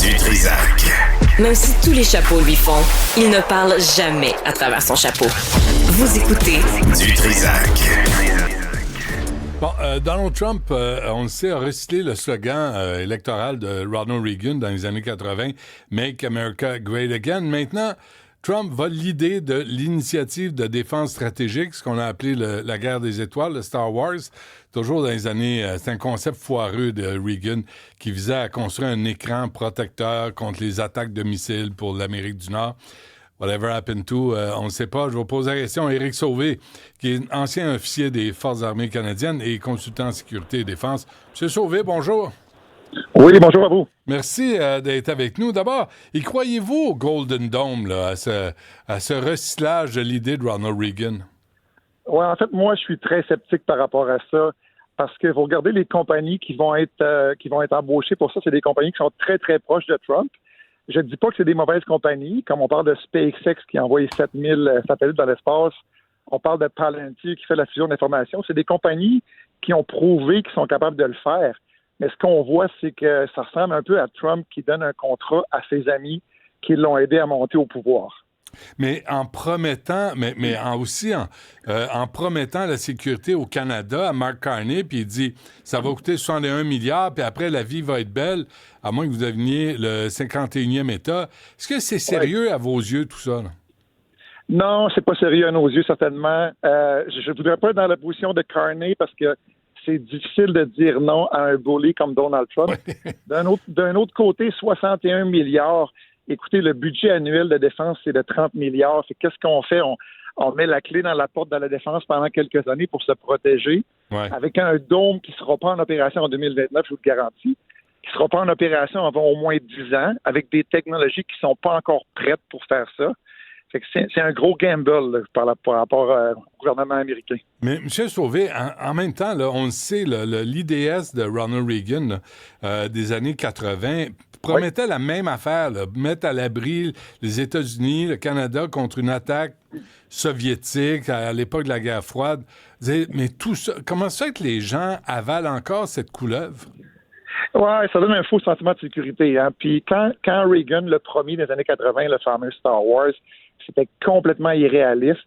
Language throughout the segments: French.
Du Trizac. Même si tous les chapeaux lui font, il ne parle jamais à travers son chapeau. Vous écoutez Du Trizac. Bon, Donald Trump, on le sait, a recyclé le slogan électoral de Ronald Reagan dans les années 80, « Make America Great Again ». Maintenant, Trump va l'idée de l'initiative de défense stratégique, ce qu'on a appelé la guerre des étoiles, le Star Wars. Toujours dans les années... c'est un concept foireux de Reagan qui visait à construire un écran protecteur contre les attaques de missiles pour l'Amérique du Nord. Whatever happened to, on ne sait pas. Je vais poser la question à Éric Sauvé, qui est ancien officier des Forces armées canadiennes et consultant en sécurité et défense. Monsieur Sauvé, bonjour. Oui, bonjour à vous. Merci d'être avec nous. D'abord, y croyez-vous au Golden Dome, là, à ce recyclage de l'idée de Ronald Reagan? Oui, en fait, moi, je suis très sceptique par rapport à ça, parce que vous regardez les compagnies qui vont être embauchées pour ça, c'est des compagnies qui sont très, très proches de Trump. Je ne dis pas que c'est des mauvaises compagnies, comme on parle de SpaceX qui a envoyé 7000 satellites dans l'espace, on parle de Palantir qui fait la fusion d'informations. C'est des compagnies qui ont prouvé qu'ils sont capables de le faire. Mais ce qu'on voit, c'est que ça ressemble un peu à Trump qui donne un contrat à ses amis qui l'ont aidé à monter au pouvoir. Mais en promettant, en promettant la sécurité au Canada à Mark Carney, puis il dit ça va coûter 61 milliards, puis après la vie va être belle, à moins que vous deveniez le 51e État. Est-ce que c'est sérieux à vos yeux tout ça, là? Non, c'est pas sérieux à nos yeux, certainement. Je ne voudrais pas être dans la position de Carney parce que c'est difficile de dire non à un bully comme Donald Trump. D'un autre côté, 61 milliards. Écoutez, le budget annuel de défense, c'est de 30 milliards. C'est qu'est-ce qu'on fait? On met la clé dans la porte de la défense pendant quelques années pour se protéger. Ouais. Avec un dôme qui ne sera pas en opération en 2029, je vous le garantis, qui ne sera pas en opération avant au moins 10 ans, avec des technologies qui ne sont pas encore prêtes pour faire ça. Fait que c'est un gros gamble là, par rapport au gouvernement américain. Mais M. Sauvé, en même temps, là, on le sait, l'IDS de Ronald Reagan des années 80 promettait la même affaire, là, mettre à l'abri les États-Unis, le Canada contre une attaque soviétique à l'époque de la guerre froide. Mais tout ça, comment ça fait que les gens avalent encore cette couleuvre? Oui, ça donne un faux sentiment de sécurité. Hein? Puis quand Reagan l'a promis dans les années 80, le fameux Star Wars, c'était complètement irréaliste.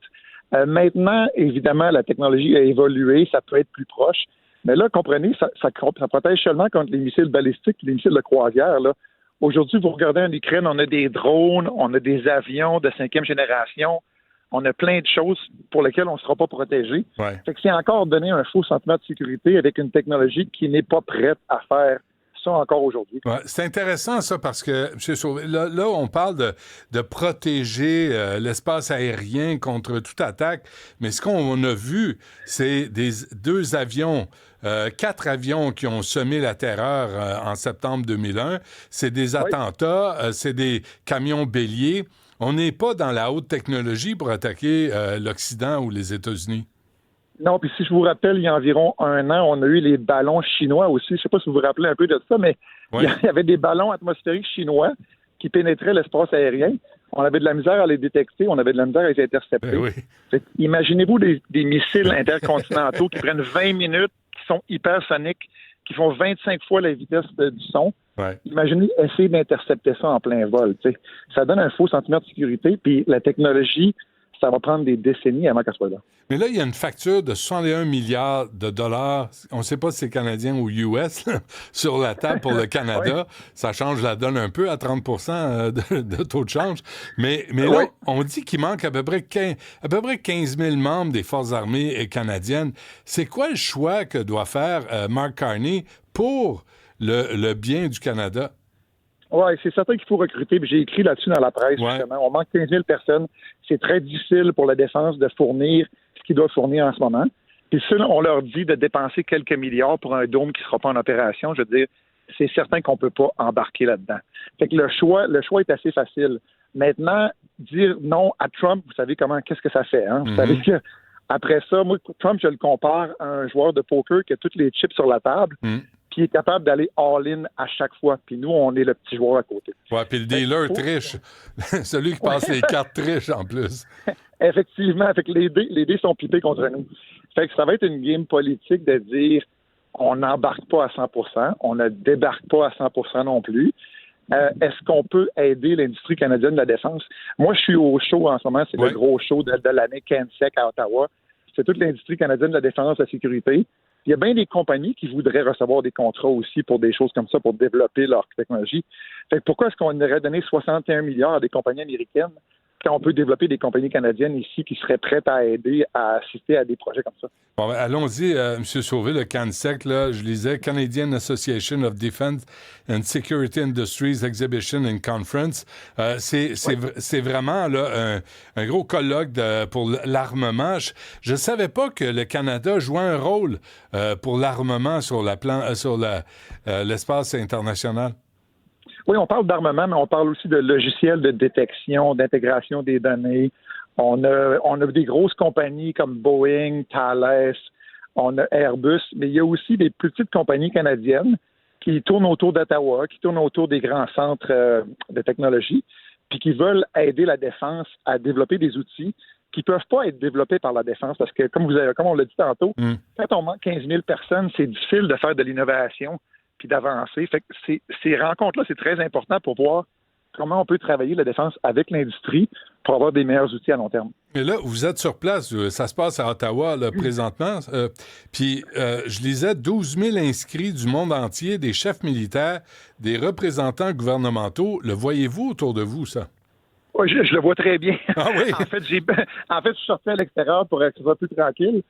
Maintenant, évidemment, la technologie a évolué, ça peut être plus proche. Mais là, comprenez, ça protège seulement contre les missiles balistiques, les missiles de croisière. Là. Aujourd'hui, vous regardez en Ukraine, on a des drones, on a des avions de 5e génération, on a plein de choses pour lesquelles on ne sera pas protégé. Ouais. Fait que c'est encore donné un faux sentiment de sécurité avec une technologie qui n'est pas prête à faire ça encore aujourd'hui. Ouais, c'est intéressant ça parce que, M. Sauvé, là on parle de protéger l'espace aérien contre toute attaque, mais ce qu'on a vu, c'est deux avions, 4 avions qui ont semé la terreur en septembre 2001. C'est des attentats, c'est des camions béliers. On n'est pas dans la haute technologie pour attaquer l'Occident ou les États-Unis. Non, puis si je vous rappelle, il y a environ 1 an, on a eu les ballons chinois aussi. Je ne sais pas si vous vous rappelez un peu de ça, mais il y avait des ballons atmosphériques chinois qui pénétraient l'espace aérien. On avait de la misère à les détecter, on avait de la misère à les intercepter. Oui. Imaginez-vous des missiles intercontinentaux qui prennent 20 minutes, qui sont hypersoniques, qui font 25 fois la vitesse du son. Ouais. Imaginez essayer d'intercepter ça en plein vol. T'sais. Ça donne un faux sentiment de sécurité, puis la technologie, ça va prendre des décennies avant qu'elle soit là. Mais là, il y a une facture de 61 milliards de dollars, on ne sait pas si c'est canadien ou US, là, sur la table pour le Canada. Oui. Ça change la donne un peu à 30 de taux de change. Mais là, on dit qu'il manque à peu près 15 000 membres des Forces armées canadiennes. C'est quoi le choix que doit faire Mark Carney pour le bien du Canada? Oui, c'est certain qu'il faut recruter. J'ai écrit là-dessus dans la presse, justement. On manque 15 000 personnes. C'est très difficile pour la défense de fournir ce qu'ils doivent fournir en ce moment. Puis ça, on leur dit de dépenser quelques milliards pour un dôme qui ne sera pas en opération. Je veux dire, c'est certain qu'on ne peut pas embarquer là-dedans. Fait que le choix est assez facile. Maintenant, dire non à Trump, vous savez qu'est-ce que ça fait, hein? Vous savez que après ça, moi, Trump, je le compare à un joueur de poker qui a toutes les chips sur la table. Qui est capable d'aller all-in à chaque fois. Puis nous, on est le petit joueur à côté. Oui, puis le dealer triche. Celui qui passe les cartes triche, en plus. Effectivement. Fait que les dés sont pipés contre nous. Fait que ça va être une game politique de dire on n'embarque pas à 100%, on ne débarque pas à 100% non plus. Est-ce qu'on peut aider l'industrie canadienne de la défense? Moi, je suis au show en ce moment, c'est le gros show de l'année CANSEC à Ottawa. C'est toute l'industrie canadienne de la défense, de la sécurité. Il y a bien des compagnies qui voudraient recevoir des contrats aussi pour des choses comme ça, pour développer leur technologie. Fait que pourquoi est-ce qu'on aurait donné 61 milliards à des compagnies américaines quand on peut développer des compagnies canadiennes ici qui seraient prêtes à aider, à assister à des projets comme ça? Bon, ben, allons-y, M. Sauvé, le CANSEC, là, je lisais Canadian Association of Defense and Security Industries Exhibition and Conference. C'est vraiment là, un gros colloque pour l'armement. Je ne savais pas que le Canada jouait un rôle pour l'armement sur l'espace international. Oui, on parle d'armement, mais on parle aussi de logiciels de détection, d'intégration des données. On a des grosses compagnies comme Boeing, Thales, on a Airbus, mais il y a aussi des plus petites compagnies canadiennes qui tournent autour d'Ottawa, qui tournent autour des grands centres de technologie, puis qui veulent aider la défense à développer des outils qui ne peuvent pas être développés par la défense parce que, comme on l'a dit tantôt, quand on manque 15 000 personnes, c'est difficile de faire de l'innovation puis d'avancer. Fait que ces rencontres-là, c'est très important pour voir comment on peut travailler la défense avec l'industrie pour avoir des meilleurs outils à long terme. Mais là, vous êtes sur place, ça se passe à Ottawa là, présentement, puis je lisais 12 000 inscrits du monde entier, des chefs militaires, des représentants gouvernementaux. Le voyez-vous autour de vous, ça? Oui, je le vois très bien. Ah oui? en fait, je suis sorti à l'extérieur pour être plus tranquille,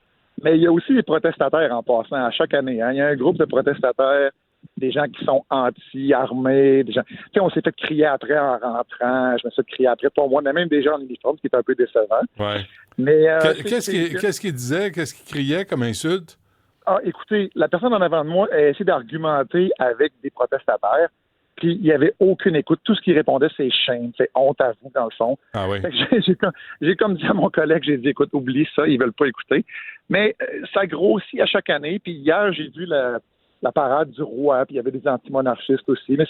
mais il y a aussi des protestataires en passant à chaque année. Hein. Il y a un groupe de protestataires, des gens qui sont anti-armés, des gens. Tu sais, on s'est fait crier après en rentrant, je me suis fait crier après pour moi, mais même des gens en uniforme, ce qui est un peu décevant. Ouais. Mais qu'est-ce qu'il disait, qu'est-ce qu'il criait comme insulte? Ah, écoutez, la personne en avant de moi a essayé d'argumenter avec des protestataires, puis il n'y avait aucune écoute. Tout ce qu'il répondait, c'est shame, c'est honte à vous, dans le fond. Ah oui. J'ai comme dit à mon collègue, j'ai dit, écoute, oublie ça, ils veulent pas écouter. Mais ça grossit à chaque année, puis hier, j'ai vu la parade du roi, puis il y avait des antimonarchistes aussi, mais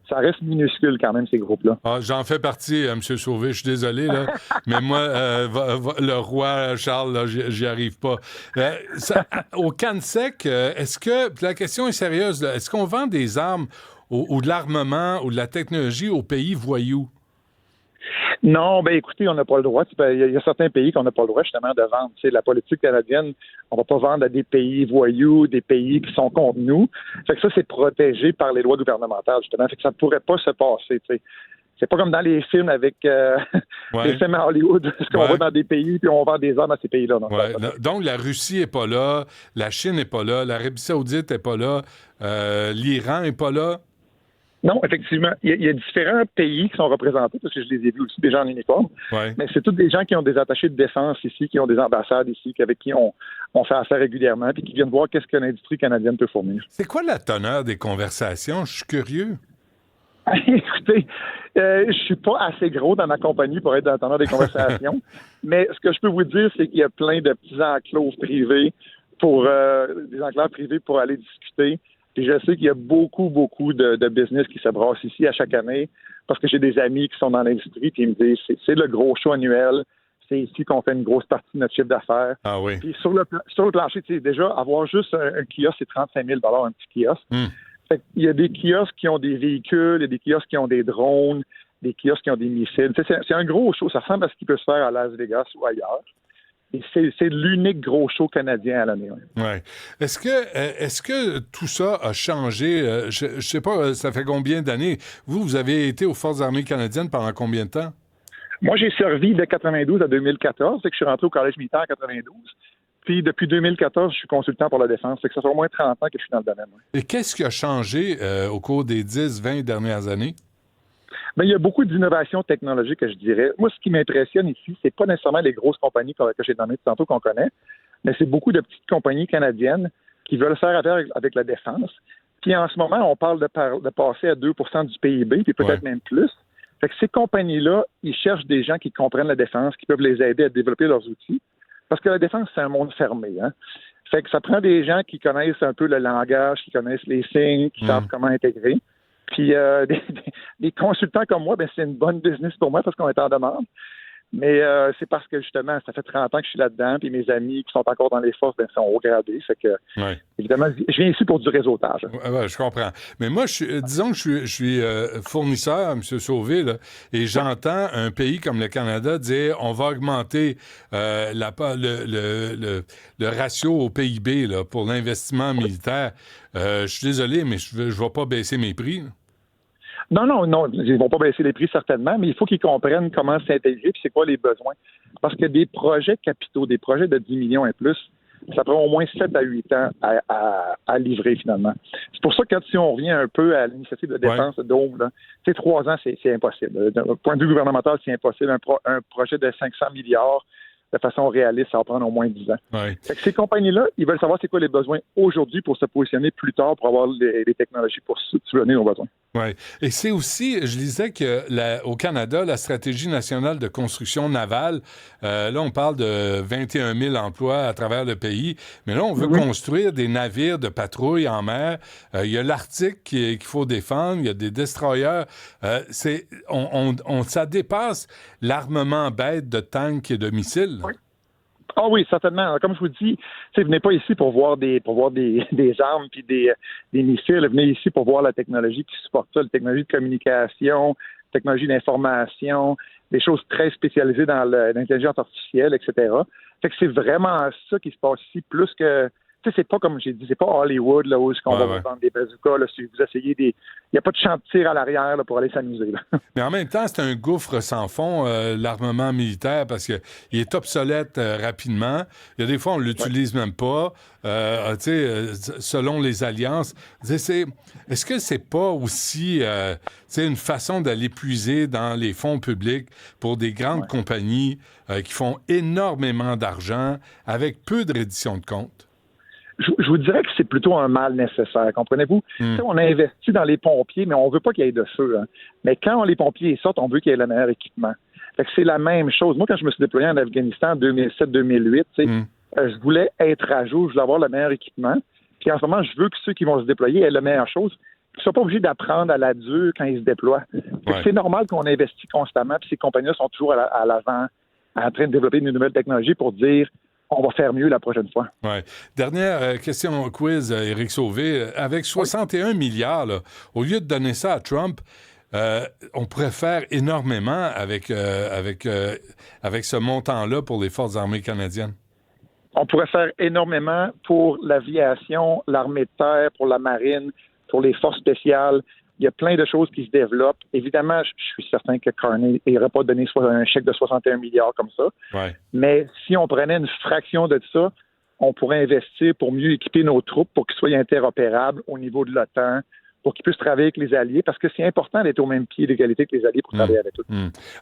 ça reste minuscule quand même, ces groupes-là. Ah, j'en fais partie, M. Sauvé, je suis désolé, là, mais moi, le roi Charles, là, j'y arrive pas. Au CANSEC, est-ce que, la question est sérieuse, là, est-ce qu'on vend des armes ou de l'armement ou de la technologie aux pays voyous? Non, ben écoutez, on n'a pas le droit. Il y a certains pays qu'on n'a pas le droit justement de vendre. Tu sais, la politique canadienne, on va pas vendre à des pays voyous, des pays qui sont contre nous. Fait que ça, c'est protégé par les lois gouvernementales, justement. Fait que ça ne pourrait pas se passer. Tu sais. C'est pas comme dans les films avec les films à Hollywood, parce qu'on va dans des pays puis on vend des armes à ces pays-là. Non, donc, la Russie n'est pas là, la Chine n'est pas là, l'Arabie Saoudite n'est pas là, l'Iran n'est pas là. Non, effectivement. Il y a différents pays qui sont représentés, parce que je les ai vus aussi, des gens en uniforme. Ouais. Mais c'est tous des gens qui ont des attachés de défense ici, qui ont des ambassades ici, avec qui on fait affaire régulièrement, puis qui viennent voir qu'est-ce que l'industrie canadienne peut fournir. C'est quoi la teneur des conversations? Je suis curieux. Écoutez, je suis pas assez gros dans ma compagnie pour être dans la teneur des conversations, mais ce que je peux vous dire, c'est qu'il y a plein de petits enclos privés des enclaves privés pour aller discuter. Puis je sais qu'il y a beaucoup de business qui se brassent ici à chaque année parce que j'ai des amis qui sont dans l'industrie qui me disent c'est le gros show annuel, c'est ici qu'on fait une grosse partie de notre chiffre d'affaires. Ah oui. Puis sur le plancher, tu sais, déjà, avoir juste un kiosque, c'est 35 000 $, un petit kiosque. Fait il y a des kiosques qui ont des véhicules, il y a des kiosques qui ont des drones, des kiosques qui ont des missiles. Tu sais, c'est un gros show, ça ressemble à ce qui peut se faire à Las Vegas ou ailleurs. Et c'est l'unique gros show canadien à l'année. Ouais. Est-ce que tout ça a changé? Je sais pas, ça fait combien d'années? Vous avez été aux Forces armées canadiennes pendant combien de temps? Moi, j'ai servi de 92 à 2014. C'est que je suis rentré au collège militaire en 92. Puis depuis 2014, je suis consultant pour la défense. C'est que ça fait au moins 30 ans que je suis dans le domaine. Ouais. Et qu'est-ce qui a changé au cours des 10-20 dernières années? Bien, il y a beaucoup d'innovations technologiques, je dirais. Moi, ce qui m'impressionne ici, c'est pas nécessairement les grosses compagnies que j'ai nommées tantôt qu'on connaît, mais c'est beaucoup de petites compagnies canadiennes qui veulent faire affaire avec la défense. Puis en ce moment, on parle de passer à 2 % du PIB, puis peut-être même plus. Fait que ces compagnies-là, ils cherchent des gens qui comprennent la défense, qui peuvent les aider à développer leurs outils. Parce que la défense, c'est un monde fermé. Hein? Fait que ça prend des gens qui connaissent un peu le langage, qui connaissent les signes, qui savent comment intégrer. Puis des consultants comme moi, ben c'est une bonne business pour moi parce qu'on est en demande. Mais c'est parce que, justement, ça fait 30 ans que je suis là-dedans, puis mes amis qui sont encore dans les forces sont haut gradés. Fait que, évidemment, je viens ici pour du réseautage. Ouais, je comprends. Mais moi, disons que je suis fournisseur, M. Sauvé, là, et j'entends un pays comme le Canada dire on va augmenter le ratio au PIB là, pour l'investissement militaire. Je suis désolé, mais je ne vais pas baisser mes prix. Là. Non, ils vont pas baisser les prix certainement, mais il faut qu'ils comprennent comment s'intégrer et c'est quoi les besoins. Parce que des projets capitaux, des projets de 10 millions et plus, ça prend au moins 7 à 8 ans à livrer finalement. C'est pour ça que si on revient un peu à l'initiative de défense de Dôme, 3 ans, c'est impossible. D'un point de vue gouvernemental, c'est impossible. Un projet de 500 milliards, de façon réaliste, ça va prendre au moins 10 ans. Ouais. Fait que ces compagnies-là, ils veulent savoir c'est quoi les besoins aujourd'hui pour se positionner plus tard pour avoir les technologies pour subvenir aux besoins. Oui. Et c'est aussi, je lisais qu'au Canada, la stratégie nationale de construction navale, là, on parle de 21 000 emplois à travers le pays, mais là, on veut construire des navires de patrouille en mer. Il y a l'Arctique qu'il faut défendre, il y a des destroyers. Ça dépasse l'armement bête de tanks et de missiles. Oui. Ah oui, certainement. Comme je vous dis, venez pas ici pour voir des armes puis des missiles. Venez ici pour voir la technologie qui supporte ça, la technologie de communication, la technologie d'information, des choses très spécialisées dans l'intelligence artificielle, etc. Fait que c'est vraiment ça qui se passe ici, plus que... Tu sais, c'est pas comme j'ai dit, c'est pas Hollywood, là, où on va vous vendre des bazookas, là, si vous essayez Il n'y a pas de champ de tir à l'arrière, là, pour aller s'amuser, là. Mais en même temps, c'est un gouffre sans fond, l'armement militaire, parce qu'il est obsolète rapidement. Il y a des fois, on ne l'utilise même pas, selon les alliances. Est-ce que c'est pas aussi une façon d'aller puiser dans les fonds publics pour des grandes compagnies qui font énormément d'argent avec peu de reddition de comptes? Je vous dirais que c'est plutôt un mal nécessaire, comprenez-vous? On a investi dans les pompiers, mais on veut pas qu'il y ait de feu. Hein. Mais quand les pompiers sortent, on veut qu'il y ait le meilleur équipement. Fait que c'est la même chose. Moi, quand je me suis déployé en Afghanistan en 2007-2008, je voulais être à jour, je voulais avoir le meilleur équipement. Puis en ce moment, je veux que ceux qui vont se déployer aient la meilleure chose. Ils ne soient pas obligés d'apprendre à la dure quand ils se déploient. C'est normal qu'on investit constamment, puis ces compagnies sont toujours à l'avant, en train de développer de nouvelles technologies pour dire on va faire mieux la prochaine fois. Ouais. Dernière question quiz, Éric Sauvé. Avec 61 milliards, là, au lieu de donner ça à Trump, on pourrait faire énormément avec ce montant-là pour les Forces armées canadiennes. On pourrait faire énormément pour l'aviation, l'armée de terre, pour la marine, pour les forces spéciales. Il y a plein de choses qui se développent. Évidemment, je suis certain que Carney n'aurait pas donné un chèque de 61 milliards comme ça. Ouais. Mais si on prenait une fraction de ça, on pourrait investir pour mieux équiper nos troupes, pour qu'ils soient interopérables au niveau de l'OTAN, pour qu'ils puissent travailler avec les alliés, parce que c'est important d'être au même pied d'égalité que les alliés pour travailler avec eux.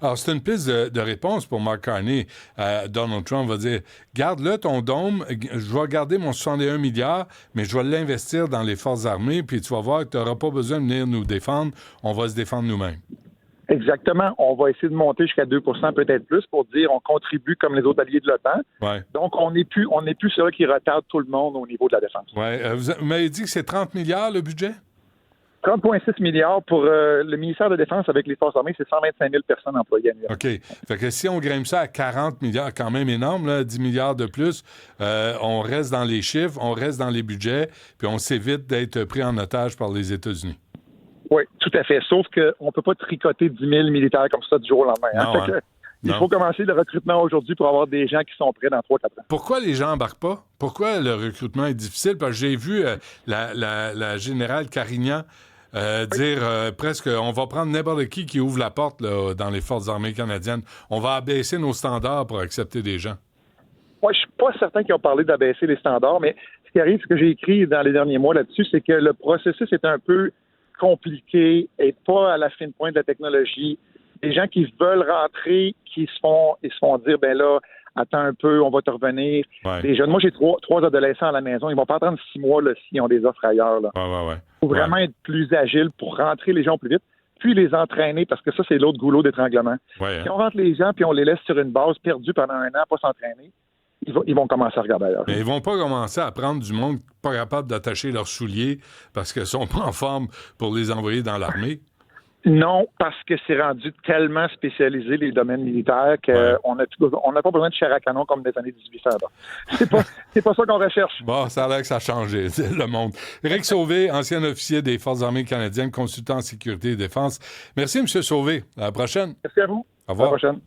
Alors, c'est une piste de réponse pour Mark Carney. Donald Trump va dire, garde-le ton dôme, je vais garder mon 61 milliards, mais je vais l'investir dans les forces armées, puis tu vas voir que tu n'auras pas besoin de venir nous défendre, on va se défendre nous-mêmes. Exactement. On va essayer de monter jusqu'à 2 peut-être plus, pour dire on contribue comme les autres alliés de l'OTAN. Ouais. Donc, on n'est plus celui qui retarde tout le monde au niveau de la défense. Ouais. Vous m'avez dit que c'est 30 milliards le budget? 30,6 milliards pour le ministère de la Défense avec les Forces armées, c'est 125 000 personnes employées annuellement. OK. Fait que si on grimpe ça à 40 milliards, quand même énorme, là, 10 milliards de plus, on reste dans les chiffres, on reste dans les budgets, puis on s'évite d'être pris en otage par les États-Unis. Oui, tout à fait. Sauf qu'on ne peut pas tricoter 10 000 militaires comme ça du jour au lendemain. Non, il faut commencer le recrutement aujourd'hui pour avoir des gens qui sont prêts dans 3-4 ans. Pourquoi les gens n'embarquent pas? Pourquoi le recrutement est difficile? Parce que j'ai vu la générale Carignan dire presque, on va prendre n'importe qui ouvre la porte là, dans les Forces armées canadiennes. On va abaisser nos standards pour accepter des gens. Moi, je suis pas certain qu'ils ont parlé d'abaisser les standards, mais ce qui arrive, ce que j'ai écrit dans les derniers mois là-dessus, c'est que le processus est un peu compliqué et pas à la fine pointe de la technologie. Des gens qui veulent rentrer, ils se font dire, ben là, attends un peu, on va te revenir. Ouais. Des jeunes, moi, j'ai trois adolescents à la maison. Ils vont pas attendre 6 mois là, s'ils ont des offres ailleurs. Là. Ouais. Il faut vraiment être plus agile pour rentrer les gens plus vite, puis les entraîner, parce que ça, c'est l'autre goulot d'étranglement. Ouais, Si on rentre les gens puis on les laisse sur une base perdue pendant 1 an, pas s'entraîner, ils vont commencer à regarder ailleurs. Mais ils vont pas commencer à prendre du monde pas capable d'attacher leurs souliers parce qu'ils sont pas en forme pour les envoyer dans l'armée. Non, parce que c'est rendu tellement spécialisé, les domaines militaires, qu'on n'a pas besoin de chair à canon comme des années 1800. C'est pas ça qu'on recherche. Bon, ça a l'air que ça a changé, le monde. Éric Sauvé, ancien officier des Forces armées canadiennes, consultant en sécurité et défense. Merci, M. Sauvé. À la prochaine. Merci à vous. Au revoir. À la prochaine.